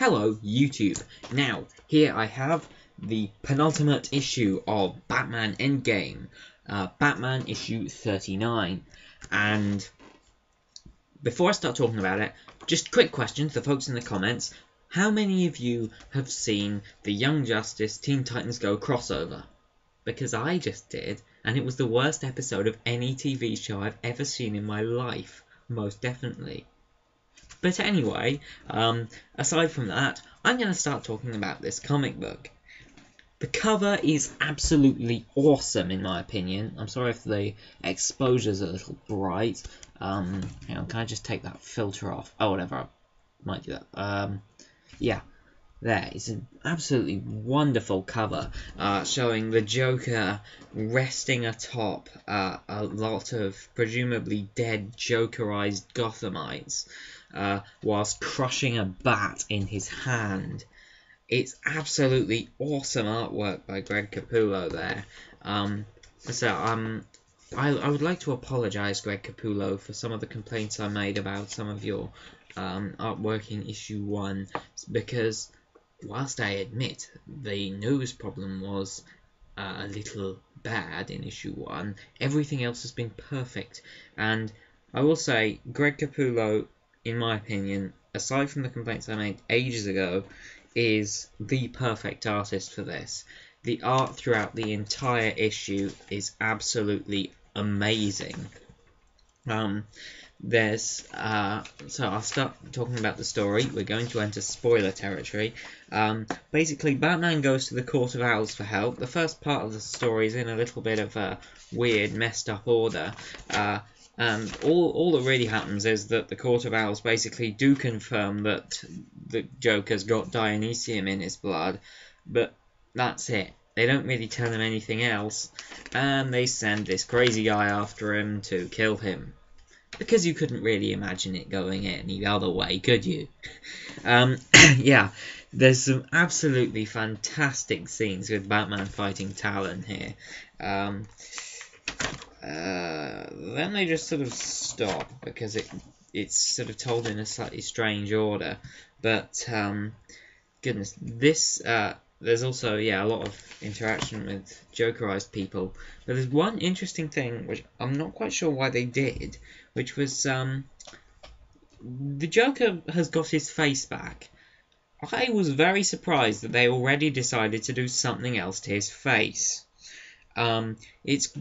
Hello YouTube. Now, here I have the penultimate issue of Batman Endgame, Batman issue 39. And before I start talking about it, just quick question to the folks in the comments. How many of you have seen the Young Justice Teen Titans Go crossover? Because I just did, and it was the worst episode of any TV show I've ever seen in my life, most definitely. But anyway, aside from that, I'm going to start talking about this comic book. The cover is absolutely awesome, in my opinion. I'm sorry if the exposure's a little bright. Hang on, can I just take that filter off? Oh, whatever, I might do that. Yeah, there. It's an absolutely wonderful cover, showing the Joker resting atop a lot of presumably dead Jokerized Gothamites, whilst crushing a bat in his hand. It's absolutely awesome artwork by Greg Capullo there. I would like to apologise, Greg Capullo, for some of the complaints I made about some of your artwork in issue 1, because whilst I admit the nose problem was a little bad in issue 1, everything else has been perfect. And I will say, Greg Capullo, in my opinion, aside from the complaints I made ages ago, is the perfect artist for this. The art throughout the entire issue is absolutely amazing. So I'll start talking about the story. We're going to enter spoiler territory. Basically, Batman goes to the Court of Owls for help. The first part of the story is in a little bit of a weird, messed up order. And all that really happens is that the Court of Owls basically do confirm that the Joker's got Dionysium in his blood, but that's it. They don't really tell him anything else, and they send this crazy guy after him to kill him. Because you couldn't really imagine it going any other way, could you? Yeah, there's some absolutely fantastic scenes with Batman fighting Talon here. Then they just sort of stop because it's sort of told in a slightly strange order. But goodness, there's also a lot of interaction with Jokerized people. But there's one interesting thing which I'm not quite sure why they did, which was the Joker has got his face back. I was very surprised that they already decided to do something else to his face. It's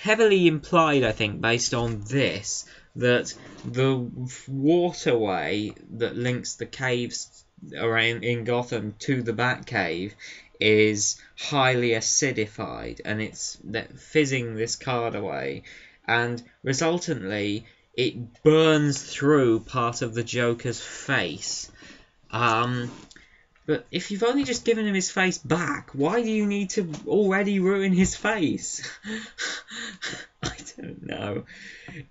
heavily implied, I think, based on this, that the waterway that links the caves around in Gotham to the Batcave is highly acidified, and it's fizzing this card away, and resultantly it burns through part of the Joker's face. But if you've only just given him his face back, why do you need to already ruin his face? I don't know.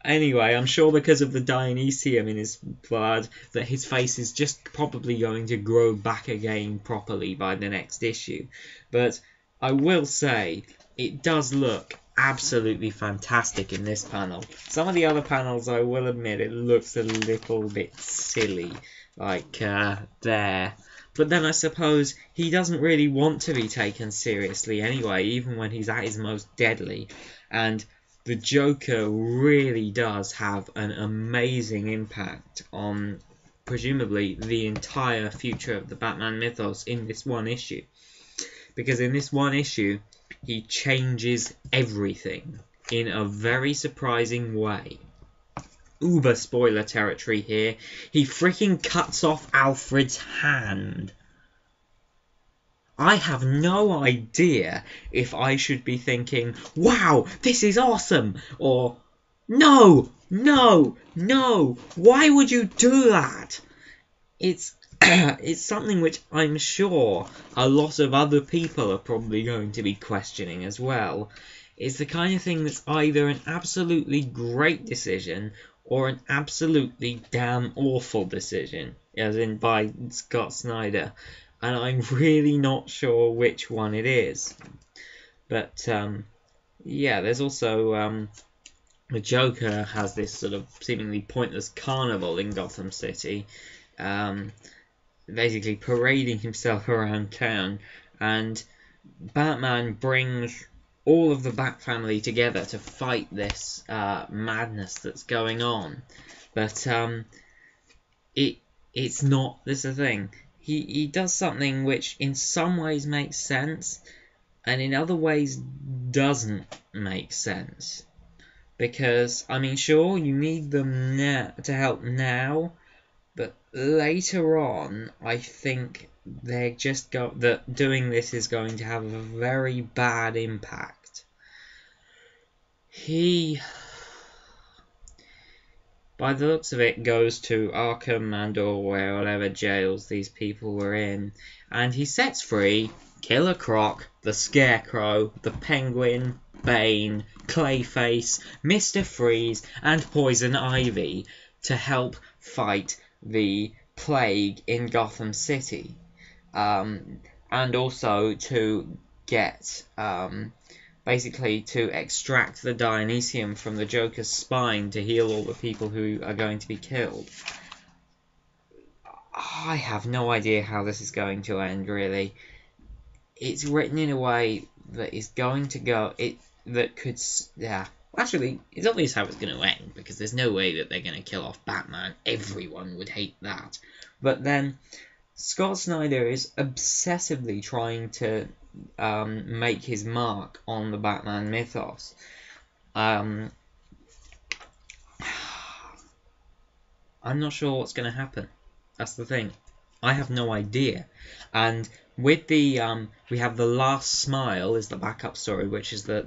Anyway, I'm sure because of the Dionysium in his blood that his face is just probably going to grow back again properly by the next issue. But I will say, it does look absolutely fantastic in this panel. Some of the other panels, I will admit, it looks a little bit silly. Like, there. But then I suppose he doesn't really want to be taken seriously anyway, even when he's at his most deadly. And the Joker really does have an amazing impact on, presumably, the entire future of the Batman mythos in this one issue. Because in this one issue, he changes everything in a very surprising way. Uber spoiler territory here. He freaking cuts off Alfred's hand. I have no idea if I should be thinking, wow, this is awesome, or no, no, no, why would you do that? It's something which I'm sure a lot of other people are probably going to be questioning as well. It's the kind of thing that's either an absolutely great decision or an absolutely damn awful decision, as in by Scott Snyder, and I'm really not sure which one it is. But yeah, there's also the Joker has this sort of seemingly pointless carnival in Gotham City, basically parading himself around town, and Batman brings all of the Bat family together to fight this madness that's going on. But it's not. This is the thing. He does something which in some ways makes sense, and in other ways doesn't make sense. Because, I mean, sure, you need them now to help now, but later on, I think they're just that doing this is going to have a very bad impact. He, by the looks of it, goes to Arkham and or whatever jails these people were in, and he sets free Killer Croc, the Scarecrow, the Penguin, Bane, Clayface, Mr. Freeze, and Poison Ivy to help fight the plague in Gotham City, and also to get basically to extract the Dionysium from the Joker's spine to heal all the people who are going to be killed. I have no idea how this is going to end, really. It's written in a way that is going to go actually, it's obvious how it's going to end, because there's no way that they're going to kill off Batman. Everyone would hate that. But then Scott Snyder is obsessively trying to make his mark on the Batman mythos. I'm not sure what's going to happen. That's the thing. I have no idea. And with the we have The Last Smile is the backup story, which is the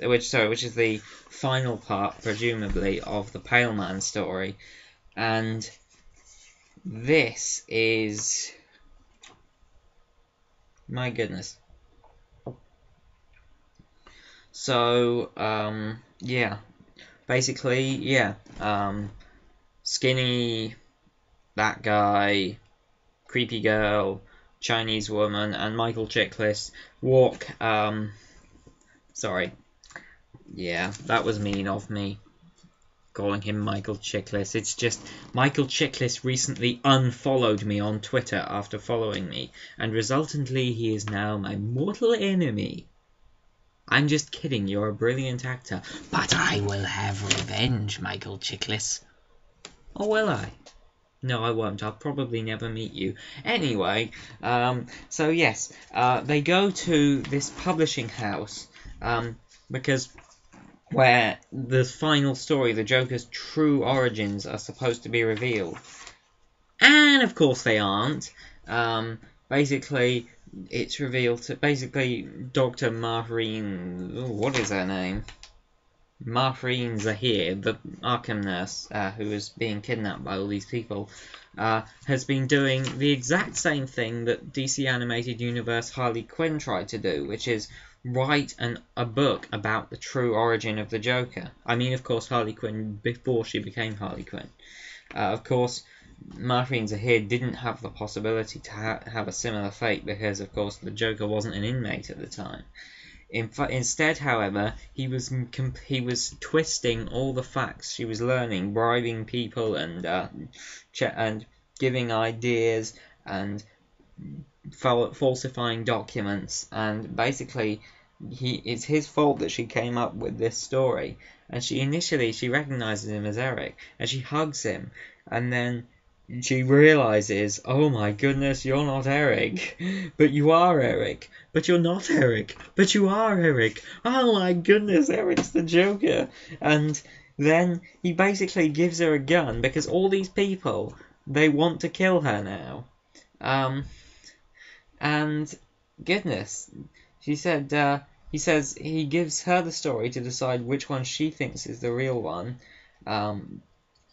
which is the final part, presumably, of the Pale Man story. And this is, my goodness. So yeah, basically, yeah, skinny, that guy, creepy girl, Chinese woman, and Michael Chiklis walk, sorry, yeah, that was mean of me, calling him Michael Chiklis. It's just, Michael Chiklis recently unfollowed me on Twitter after following me, and resultantly he is now my mortal enemy. I'm just kidding, you're a brilliant actor, but I will have revenge, Michael Chiklis. Or will I? No, I won't. I'll probably never meet you. Anyway, so yes, they go to this publishing house, because where the final story, the Joker's true origins, are supposed to be revealed. And, of course, they aren't. Basically, it's revealed to, Dr. Maureen, what is her name? Maureen Zahir, the Arkham nurse, who is being kidnapped by all these people, has been doing the exact same thing that DC Animated Universe Harley Quinn tried to do, which is write a book about the true origin of the Joker. I mean, of course, Harley Quinn before she became Harley Quinn. Of course, Maureen Zahir didn't have the possibility to have a similar fate because, of course, the Joker wasn't an inmate at the time. Instead, however, he was twisting all the facts she was learning, bribing people and giving ideas and falsifying documents, and basically it's his fault that she came up with this story. And she recognizes him as Eric, and she hugs him, and then she realizes, oh my goodness, you're not Eric, but you are Eric, but you're not Eric, but you are Eric, oh my goodness, Eric's the Joker. And then he basically gives her a gun, because all these people, they want to kill her now. And goodness, he says he gives her the story to decide which one she thinks is the real one,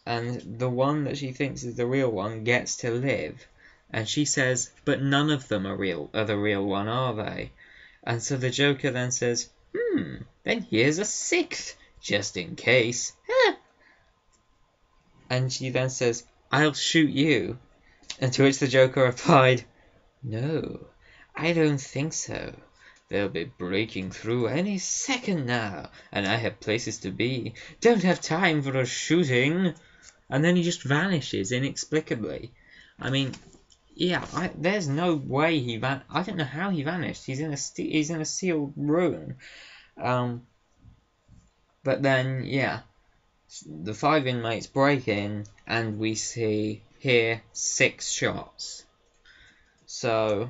and the one that she thinks is the real one gets to live. And she says, but none of them are the real one, are they? And so the Joker then says, then here's a sixth, just in case. And she then says, I'll shoot you. And to which the Joker replied, no, I don't think so. They'll be breaking through any second now, and I have places to be. Don't have time for a shooting. And then he just vanishes inexplicably. I mean, yeah, there's no way I don't know how he vanished. He's in a sealed room. But then yeah, the 5 inmates break in, and we hear 6 shots. So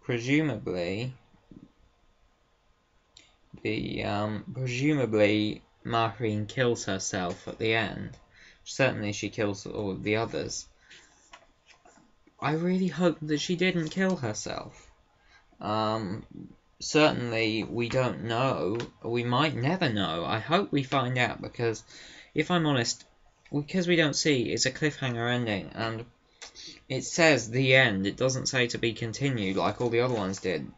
presumably presumably Maureen kills herself at the end. Certainly she kills all of the others. I really hope that she didn't kill herself. Certainly we don't know. We might never know. I hope we find out, because if I'm honest, because we don't see, it's a cliffhanger ending, and it says the end. It doesn't say to be continued like all the other ones did.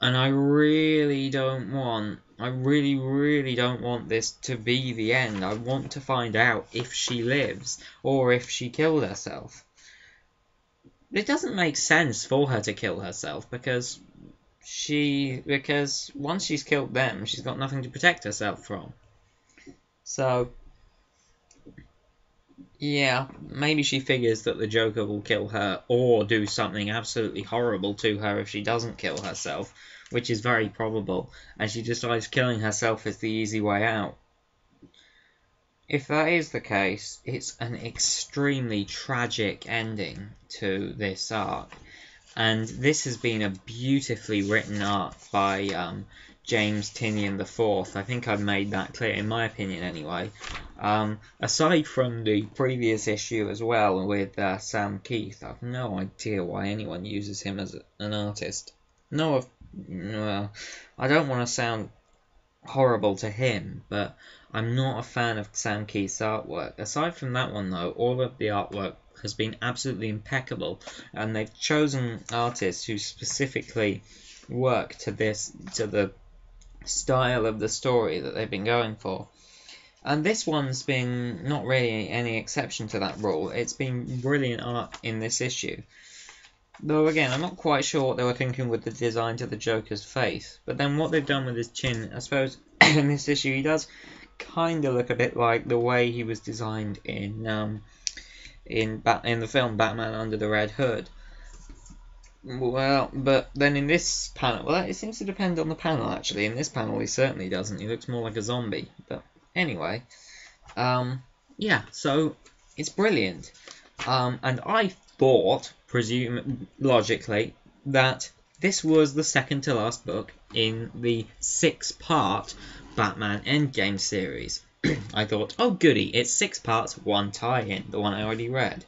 And I really don't want, I really, really don't want this to be the end. I want to find out if she lives or if she killed herself. It doesn't make sense for her to kill herself, because once she's killed them, she's got nothing to protect herself from. So yeah, maybe she figures that the Joker will kill her or do something absolutely horrible to her if she doesn't kill herself, which is very probable, and she decides killing herself is the easy way out. If that is the case, it's an extremely tragic ending to this arc, and this has been a beautifully written arc by James Tynion IV. I think I've made that clear, in my opinion anyway. Aside from the previous issue as well with Sam Keith, I've no idea why anyone uses him as an artist. Well, I don't want to sound horrible to him, but I'm not a fan of Sam Keith's artwork. Aside from that one though, all of the artwork has been absolutely impeccable, and they've chosen artists who specifically work to the style of the story that they've been going for. And this one's been not really any exception to that rule. It's been brilliant art in this issue. Though again, I'm not quite sure what they were thinking with the design to the Joker's face. But then what they've done with his chin, I suppose, in this issue, he does kind of look a bit like the way he was designed in the film Batman Under the Red Hood. Well, but then in this panel, well, it seems to depend on the panel, actually. In this panel, he certainly doesn't. He looks more like a zombie. But anyway, yeah, so it's brilliant. And I thought, logically, that this was the second to last book in the 6-part Batman Endgame series. I thought, oh goody, it's 6 parts, 1 tie-in, the one I already read.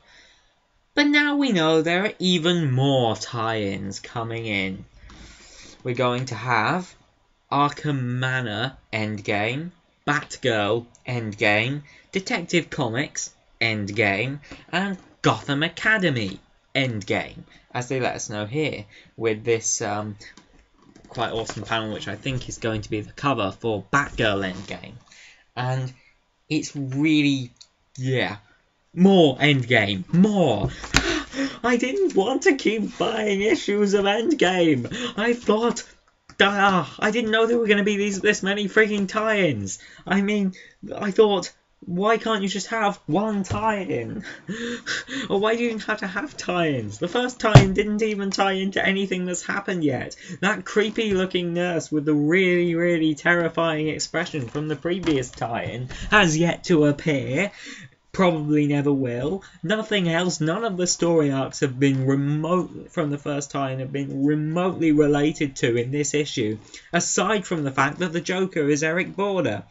But now we know there are even more tie-ins coming in. We're going to have Arkham Manor Endgame, Batgirl Endgame, Detective Comics Endgame, and Gotham Academy Endgame, as they let us know here, with this quite awesome panel, which I think is going to be the cover for Batgirl Endgame. And it's really, yeah, more Endgame, more! I didn't want to keep buying issues of Endgame. I thought, I didn't know there were going to be this many freaking tie-ins. I mean, I thought, why can't you just have one tie-in? Or why do you have to have tie-ins? The first tie-in didn't even tie into anything that's happened yet. That creepy-looking nurse with the really, really terrifying expression from the previous tie-in has yet to appear. Probably never will. Nothing else, none of the story arcs have been from the first tie-in have been remotely related to in this issue, aside from the fact that the Joker is Eric Border,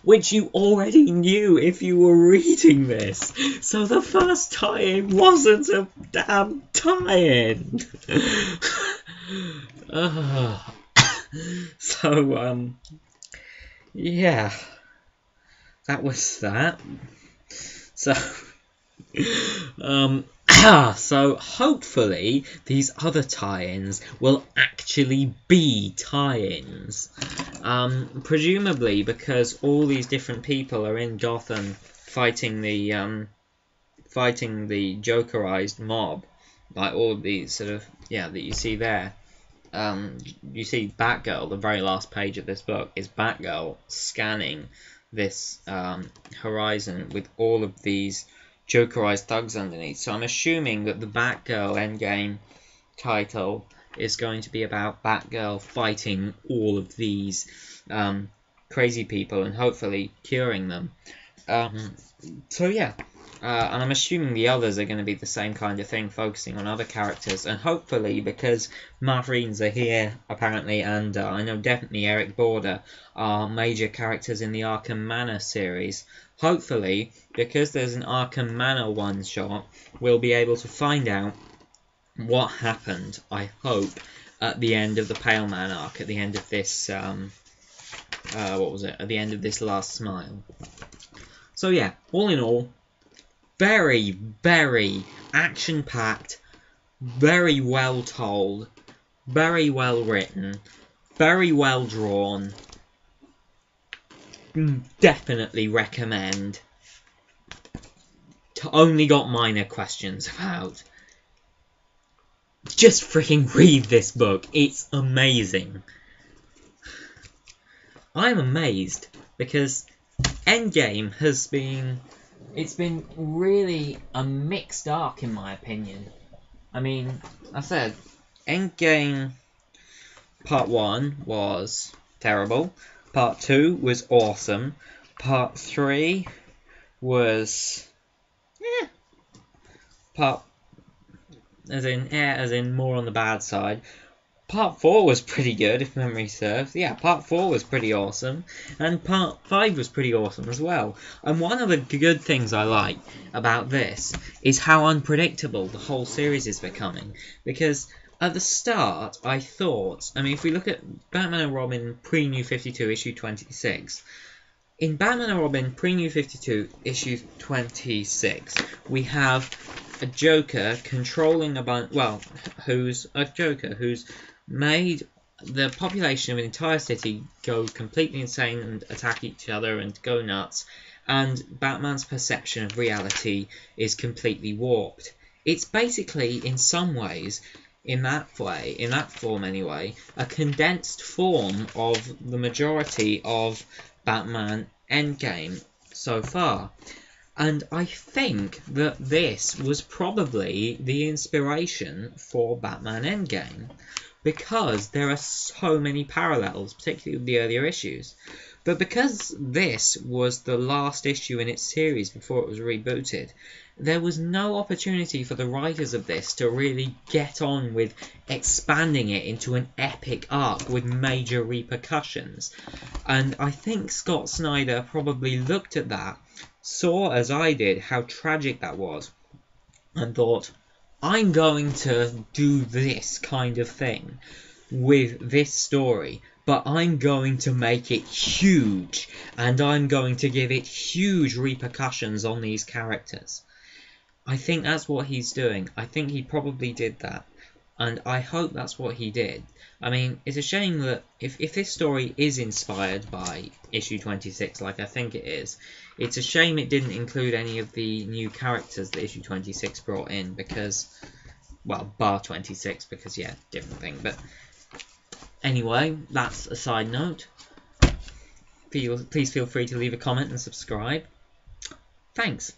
which you already knew if you were reading this. So the first tie-in wasn't a damn tie-in. So, yeah, that was that. So, so hopefully these other tie-ins will actually be tie-ins. Presumably because all these different people are in Gotham fighting the Jokerized mob, like all of these sort of, yeah, that you see there. You see Batgirl, the very last page of this book is Batgirl scanning this horizon with all of these Jokerized thugs underneath. So I'm assuming that the Batgirl Endgame title is going to be about Batgirl fighting all of these crazy people and hopefully curing them. So yeah, and I'm assuming the others are going to be the same kind of thing, focusing on other characters, and hopefully, because Marines are here apparently, and I know definitely Eric Border are major characters in the Arkham Manor series, hopefully, because there's an Arkham Manor one-shot, we'll be able to find out what happened, I hope, at the end of the Pale Man arc, at the end of this, what was it, at the end of this Last Smile. So yeah, all in all, very, very action-packed, very well told, very well written, very well drawn. Definitely recommend. Only got minor questions about. Just freaking read this book. It's amazing. I'm amazed because Endgame has been... It's been really a mixed arc, in my opinion. I mean, I said, Endgame Part 1 was terrible. Part 2 was awesome. Part 3 was... As in more on the bad side. Part 4 was pretty good, if memory serves. Yeah, Part 4 was pretty awesome. And Part 5 was pretty awesome as well. And one of the good things I like about this is how unpredictable the whole series is becoming. Because at the start, I thought... I mean, if we look at Batman and Robin pre-New 52, issue 26... In Batman and Robin pre-New 52, issue 26, we have a Joker controlling a bunch... Well, who's a Joker who's made the population of an entire city go completely insane and attack each other and go nuts, and Batman's perception of reality is completely warped. It's basically, in some ways, in that form anyway, a condensed form of the majority of Batman Endgame so far. And I think that this was probably the inspiration for Batman Endgame, because there are so many parallels, particularly with the earlier issues. But because this was the last issue in its series before it was rebooted, there was no opportunity for the writers of this to really get on with expanding it into an epic arc with major repercussions. And I think Scott Snyder probably looked at that, saw as I did how tragic that was, and thought, I'm going to do this kind of thing with this story, but I'm going to make it huge, and I'm going to give it huge repercussions on these characters. I think that's what he's doing. I think he probably did that, and I hope that's what he did. I mean, it's a shame that if this story is inspired by issue 26, like I think it is, it's a shame it didn't include any of the new characters that issue 26 brought in, because, well, bar 26, because, yeah, different thing. But anyway, that's a side note. Please feel free to leave a comment and subscribe. Thanks.